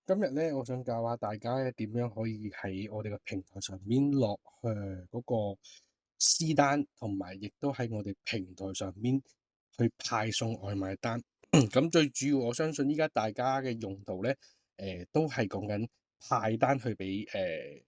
今日咧，我想教下大家咧點樣可以喺我哋嘅平台上面落嗰個私單，同埋亦都喺我哋平台上面去派送外賣單。咁最主要，我相信依家大家嘅用途咧，都係講緊派單去俾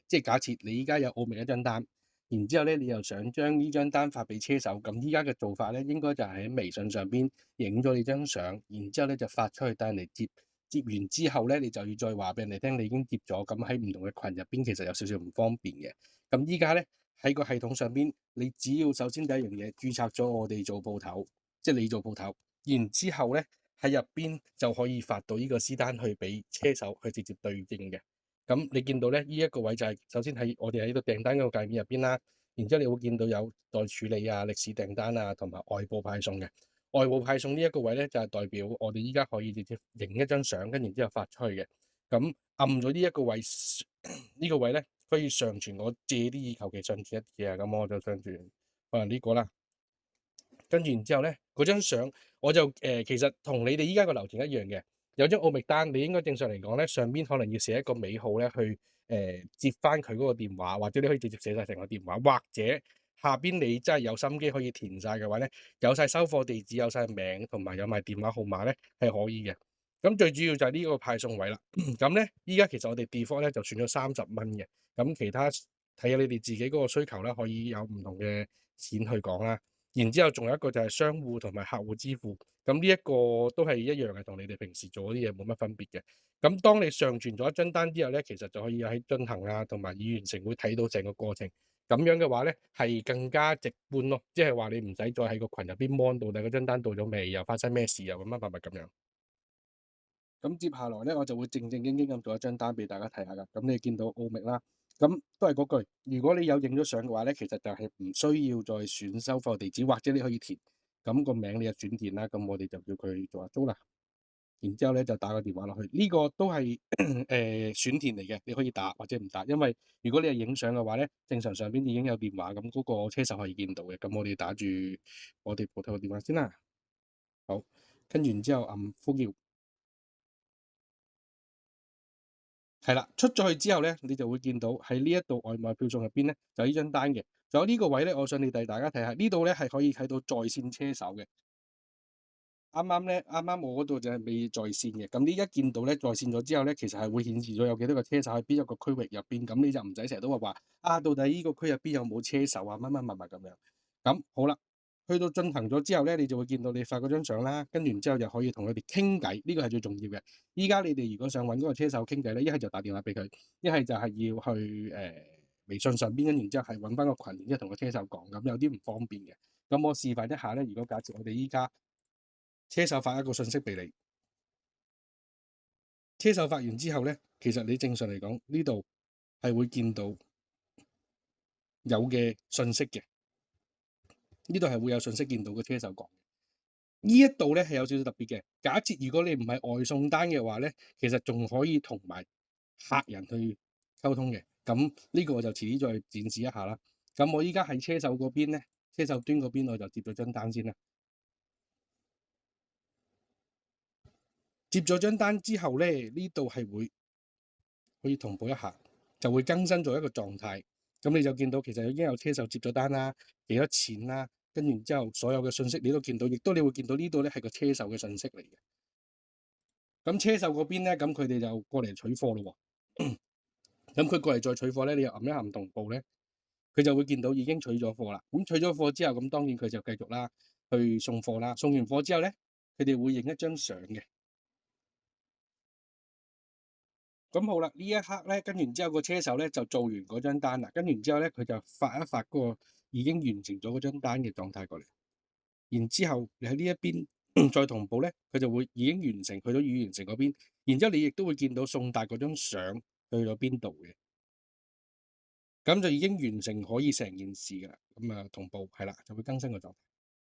即係假設你依家有奧覓一張單，然之後咧你又想將呢張單發俾車手，咁依家嘅做法咧應該就係喺微信上邊影咗你張相，然之後咧就發出去等人哋接。接完之後咧，你就要再話俾人哋聽，你已經接咗。咁喺唔同嘅群入邊，其實有少少唔方便嘅。咁依家咧喺個系統上邊，你只要首先第一樣嘢註冊咗我哋做鋪頭，即係你做鋪頭，然之後咧喺入邊就可以發到呢個私單去俾車手去直接對應嘅。咁你見到咧呢一個位就係首先喺我哋喺呢個訂單嗰個界面入邊啦，然之後你會見到有待處理啊、歷史訂單啊同埋外部派送嘅。外部派送呢一個位咧，就係代表我哋依家可以直接影一張相，跟然之後發出去嘅。咁按咗呢一個位，呢個位咧可以上傳我借啲意，求其上傳一啲啊。咁我就上傳可能呢個啦。跟住然之後咧，嗰張相我就其實同你哋依家個流程一樣嘅。有張奧覓單，你應該正常嚟講咧，上邊可能要寫一個尾號咧，去接翻佢嗰個電話，或者你可以直接寫晒成個電話，或者下邊你真係有心機可以填晒嘅話咧，有晒收貨地址、有晒名同埋有埋電話號碼咧係可以嘅。咁最主要就係呢個派送位啦。咁咧依家其實我哋 default 咧就算咗30蚊嘅，咁其他睇下你哋自己嗰個需求啦，可以有唔同嘅錢去講啦。然之後仲有一個就係商戶同埋客戶支付，咁呢一個都係一樣嘅，同你哋平時做嗰啲嘢冇乜分別嘅。咁當你上傳咗一張單之後咧，其實就可以喺進行啊同埋已完成會睇到成個過程。咁樣嘅話咧係更加直觀咯，即係話你唔使再喺個群入邊 mon 到底嗰張單到咗未，又發生咩事又乜乜乜咁樣。咁接下來咧，我就會正正經經咁做一張單俾大家睇下噶。咁你見到奧覓啦，咁都係嗰句，如果你有影咗相嘅話咧，其實就係唔需要再選收貨地址，或者你可以填，咁個名你就轉填啦。咁我哋就叫佢做阿租啦。然之後咧就打個電話落去，呢個都係選填嚟嘅，你可以打或者唔打，因為如果你係影相嘅話咧，正常上邊已經有電話，咁嗰個車手可以見到嘅。咁我哋打住我哋鋪頭嘅電話先啦。好，跟住然之後按呼叫。係啦，出咗去之後咧，你就會見到喺呢一度外賣票送入邊咧，就呢張單嘅。仲有呢個位咧，我想你哋大家睇下，呢度咧係可以睇到在線車手嘅。啱啱我嗰度就係未在線嘅。咁呢一見到咧在線咗之後咧，其實係會顯示咗有幾多個車手喺邊一個區域入邊。咁你就唔使成日都話啊，到底呢個區入邊有冇車手啊？乜乜乜乜咁樣。咁好啦，去到進行咗之後咧，你就會見到你發嗰張相啦，跟住之後就可以同佢哋傾偈，呢個係最重要嘅。依家你哋如果想揾嗰個車手傾偈咧，一係就打電話俾佢，一係就係要去微信上邊，跟住之後係揾翻個群，然之後同個車手講，咁有啲唔方便嘅。咁我示範一下咧，如果假設我哋依家車手發一個信息俾你，車手發完之後咧，其實你正常嚟講呢度係會見到有嘅信息嘅，呢度係會有信息見到個車手講。呢一度咧係有少少特別嘅。假設如果你唔係外送單嘅話咧，其實仲可以同埋客人去溝通嘅。咁呢個我就遲啲再展示一下啦。咁我依家喺車手嗰邊咧，車手端嗰邊我就接咗張單先啦。接咗張單之後咧，呢度係會可以同步一下，就會更新咗一個狀態。咁你就見到其實已經有車手接咗單啦，幾多錢啦，跟住之後所有嘅信息你都見到，亦都你會見到呢度咧係個車手嘅信息嚟嘅。咁車手嗰邊咧，咁佢哋就過嚟取貨咯喎。咁佢過嚟再取貨咧，你又撳一撳同步咧，佢就會見到已經取咗貨啦。咁取咗貨之後，咁當然佢就繼續啦，去送貨啦。送完貨之後咧，佢哋會影一張相嘅。咁好啦，呢一刻咧，跟完之後個車手咧就做完嗰張單啦。跟完之後咧，佢就發一發嗰個已經完成咗嗰張單嘅狀態過嚟。然之後你喺呢一邊再同步咧，佢就會已經完成去到已完成嗰邊。然之後你亦都會見到送達嗰張相去咗邊度嘅。咁就已經完成可以成件事㗎啦。咁啊同步係啦，就會更新個狀態。